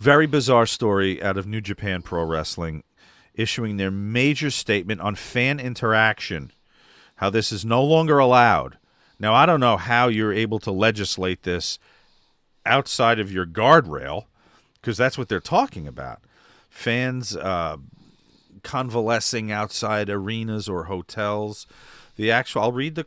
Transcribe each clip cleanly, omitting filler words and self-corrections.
Very bizarre story out of New Japan Pro Wrestling, issuing their major statement on fan interaction, how this is no longer allowed. Now, I don't know how you're able to legislate this outside of your guardrail, because that's what they're talking about. Fans convalescing outside arenas or hotels. I'll read the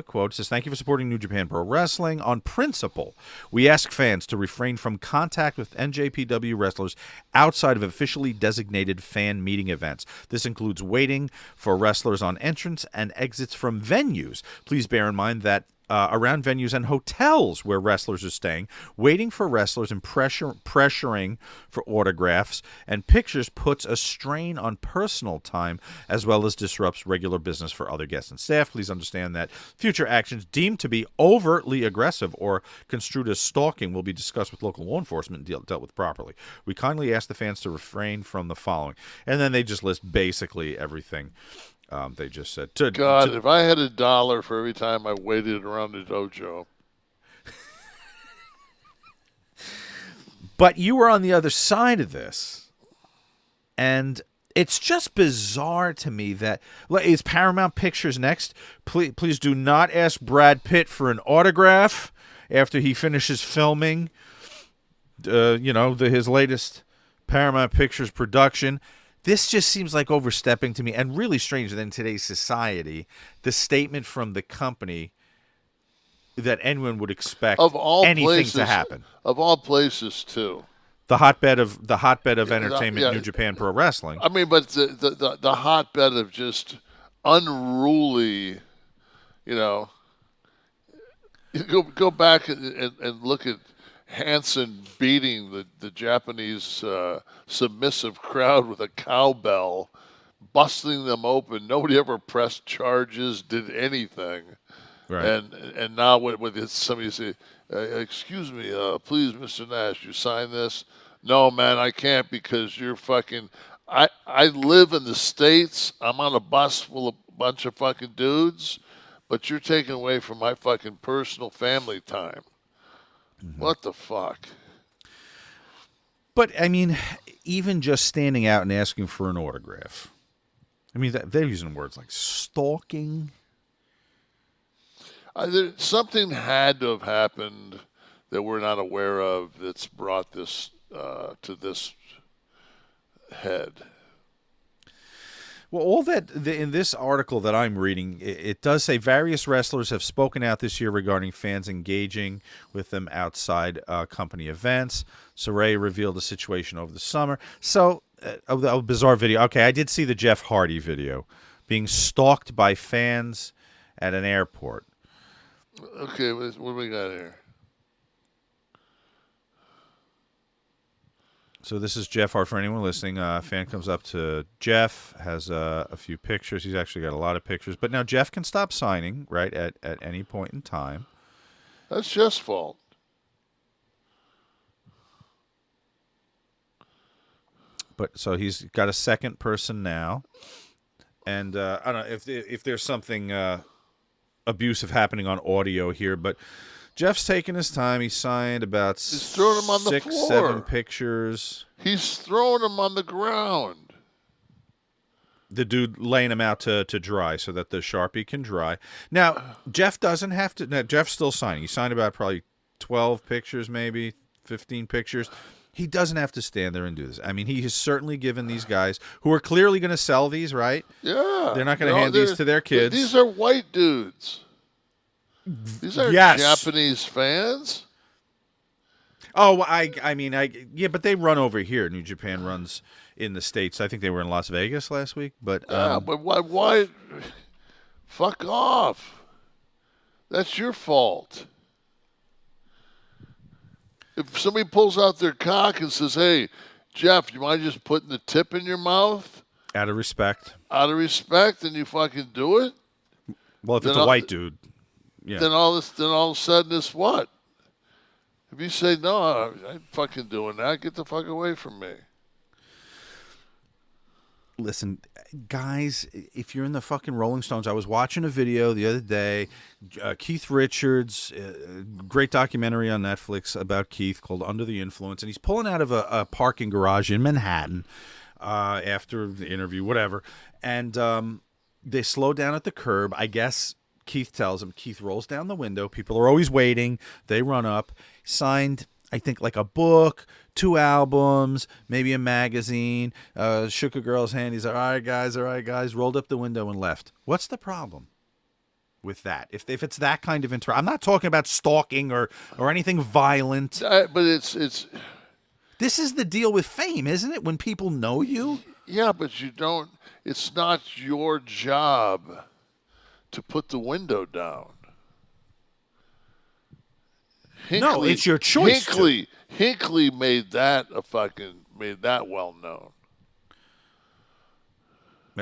quote. It says, "Thank you for supporting New Japan Pro Wrestling. On principle, we ask fans to refrain from contact with NJPW wrestlers outside of officially designated fan meeting events. This includes waiting for wrestlers on entrance and exits from venues. Please bear in mind that around venues and hotels where wrestlers are staying, waiting for wrestlers and pressuring for autographs and pictures puts a strain on personal time as well as disrupts regular business for other guests and staff. Please understand that future actions deemed to be overtly aggressive or construed as stalking will be discussed with local law enforcement and dealt with properly. We kindly ask the fans to refrain from the following." And then they just list basically everything. They just said, God, if I had $1 for every time I waited around the dojo. But you were on the other side of this, and it's just bizarre to me that is Paramount Pictures next. Please do not ask Brad Pitt for an autograph after he finishes filming. His latest Paramount Pictures production. This just seems like overstepping to me, and really strange that in today's society, the statement from the company that anyone would expect anything to happen. Of all places, too. The hotbed of entertainment, New Japan Pro Wrestling. I mean, but the hotbed of just unruly, go back and look at Hansen beating the Japanese submissive crowd with a cowbell, busting them open. Nobody ever pressed charges, did anything. Right. And now with somebody say, "Excuse me, please, Mr. Nash, you sign this?" "No, man, I can't because you're fucking." I live in the States. I'm on a bus full of a bunch of fucking dudes, but you're taking away from my fucking personal family time. Mm-hmm. What the fuck? But, I mean, even just standing out and asking for an autograph. I mean, they're using words like stalking. Something had to have happened that we're not aware of that's brought this to this head. Well, all that in this article that I'm reading, it does say various wrestlers have spoken out this year regarding fans engaging with them outside company events. Saray revealed the situation over the summer. So, a bizarre video. Okay, I did see the Jeff Hardy video, being stalked by fans at an airport. Okay, what do we got here? So this is Jeff Hart. For anyone listening, a fan comes up to Jeff, has a few pictures. He's actually got a lot of pictures. But now Jeff can stop signing, right, at any point in time. That's Jeff's fault. But so he's got a second person now. And I don't know if there's something abusive happening on audio here, but Jeff's taking his time. He signed about He's throwing them on the 6-7 pictures. He's throwing them on the ground. The dude laying them out to dry so that the Sharpie can dry. Now, Jeff doesn't have to. Now, Jeff's still signing. He signed about probably 12 pictures, maybe 15 pictures. He doesn't have to stand there and do this. I mean, he has certainly given these guys, who are clearly going to sell these, right? Yeah. They're not going to hand these to their kids. These are white dudes. These are Japanese fans. Oh, yeah, but they run over here. New Japan runs in the States. I think they were in Las Vegas last week. But but why? Fuck off. That's your fault. If somebody pulls out their cock and says, "Hey, Jeff, you mind just putting the tip in your mouth?" Out of respect. Out of respect, and you fucking do it? Well, if it's a white dude. Yeah. Then all of a sudden it's what? If you say, "No, I ain't fucking doing that," get the fuck away from me. Listen, guys, if you're in the fucking Rolling Stones, I was watching a video the other day. Keith Richards, great documentary on Netflix about Keith called Under the Influence, and he's pulling out of a parking garage in Manhattan after the interview, whatever, and they slow down at the curb. I guess Keith tells him. Keith rolls down the window. People are always waiting. They run up, signed, I think, like a book, 2 albums, maybe a magazine, shook a girl's hand. He's like, all right, guys, rolled up the window and left. What's the problem with that? If it's that kind of I'm not talking about stalking or anything violent. But it's This is the deal with fame, isn't it? When people know you? yeah, but you don't. It's not your job to put the window down. No, it's your choice. Hinckley made that well known.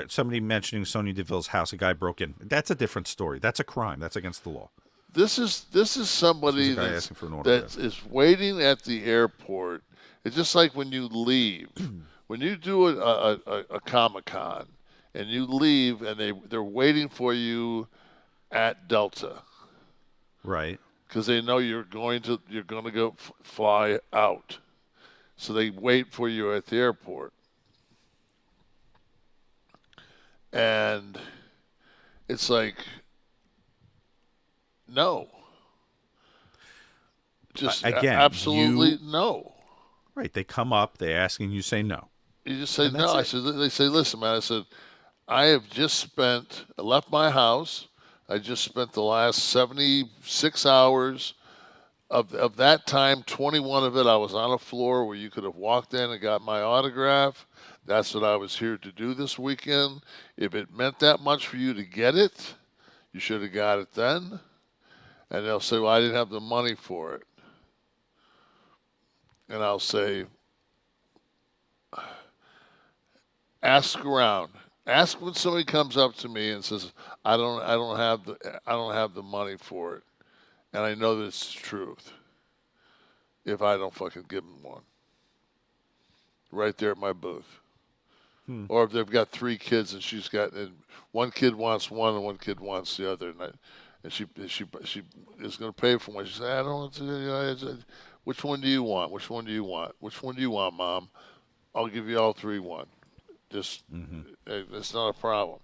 Somebody mentioning Sonya Deville's house, a guy broke in. That's a different story. That's a crime. That's against the law. This is somebody that is waiting at the airport. It's just like when you leave, when you do a Comic-Con and you leave, and they're waiting for you at Delta, right? Because they know you're going to go fly out, so they wait for you at the airport, and it's like, no, just again, absolutely no. Right? They come up, they ask, and you say no. You just say no. They say, listen, man. I said, I left my house. I just spent the last 76 hours of that time. 21 of it, I was on a floor where you could have walked in and got my autograph. That's what I was here to do this weekend. If it meant that much for you to get it, you should have got it then. And they'll say, well, I didn't have the money for it. And I'll say, ask around. Ask when somebody comes up to me and says, I don't have the money for it, and I know that it's the truth. If I don't fucking give them one, right there at my booth, or if they've got 3 kids and one kid wants one and one kid wants the other, and she is going to pay for one. She said, I don't. Which one do you want? Which one do you want? Which one do you want, Mom? I'll give you all 3 one. Just, it's not a problem.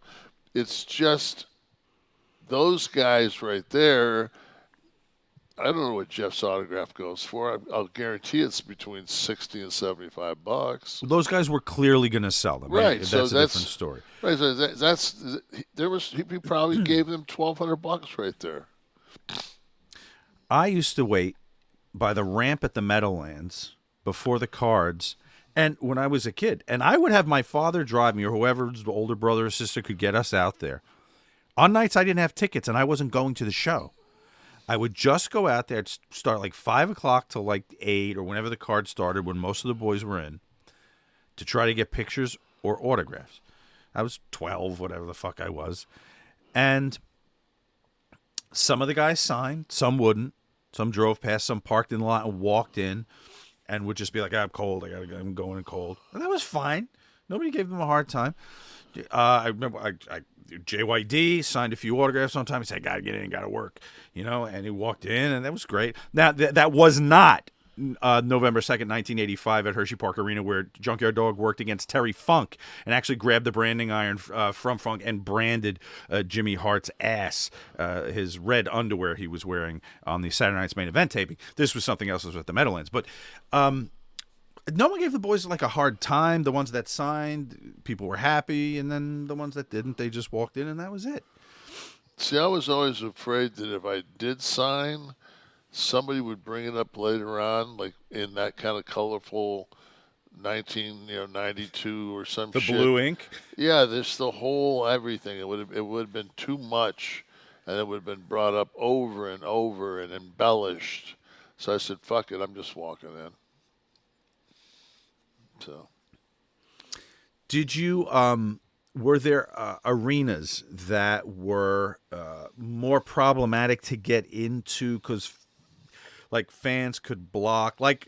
It's just those guys right there. I don't know what Jeff's autograph goes for. I'll guarantee it's between $60 and $75. Those guys were clearly going to sell them. Right. That's a different story. Right. So he probably gave them $1,200 right there. I used to wait by the ramp at the Meadowlands before the cards. And when I was a kid, and I would have my father drive me or whoever's older brother or sister could get us out there. On nights I didn't have tickets and I wasn't going to the show. I would just go out there, start like 5 o'clock till like 8 or whenever the card started when most of the boys were in, to try to get pictures or autographs. I was 12, whatever the fuck I was. And some of the guys signed, some wouldn't. Some drove past, some parked in the lot and walked in. And would just be like, I'm cold. I'm going in cold. And that was fine. Nobody gave them a hard time. I remember JYD signed a few autographs one time. He said, gotta get in, gotta work. And he walked in, and that was great. Now, that was not November 2nd, 1985 at Hershey Park Arena, where Junkyard Dog worked against Terry Funk and actually grabbed the branding iron from Funk and branded Jimmy Hart's ass, his red underwear he was wearing on the Saturday Night's Main Event taping. This was something else. It was with the Meadowlands. But no one gave the boys like a hard time. The ones that signed, people were happy. And then the ones that didn't, they just walked in and that was it. See, I was always afraid that if I did sign, somebody would bring it up later on, like in that kind of colorful 1992 or some the shit. The blue ink? Yeah, there's the whole everything. It would have been too much, and it would have been brought up over and over and embellished. So I said, fuck it, I'm just walking in. So. Did you, were there arenas that were more problematic to get into because like fans could block, like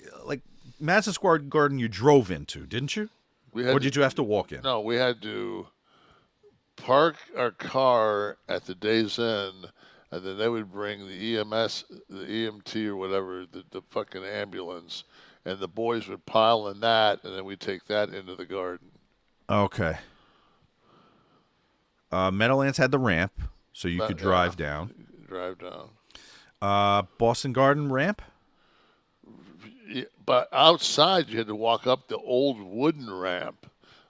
Madison Square Garden you drove into, didn't you? We had Or to, did you have to walk in? no, we had to park our car at the day's end, and then they would bring the EMS, the EMT or whatever, the fucking ambulance, and the boys would pile in that, and then we'd take that into the garden. Okay. Meadowlands had the ramp, so you could But yeah, drive down. drive down. Boston Garden ramp? Yeah, but outside you had to walk up the old wooden ramp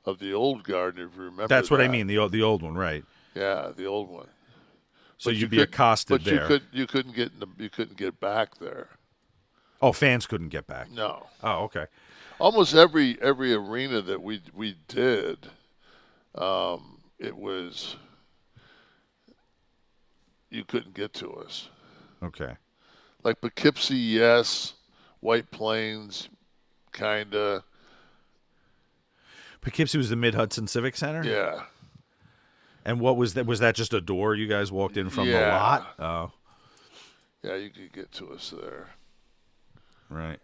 of the old garden, if you remember That's what I that. mean, the old one, right? Yeah, the old one. So But you you'd be could, accosted but there. you couldn't get in the, you couldn't get back there. Oh, fans couldn't get back. No. Oh, okay. Almost every arena that we did, it was you couldn't get to us. Okay. Like Poughkeepsie, yes. White Plains, kinda. Poughkeepsie was the Mid Hudson Civic Center? Yeah. And what was that? Was that just a door you guys walked in from the Yeah. lot? Oh, Yeah, you could get to us there. right.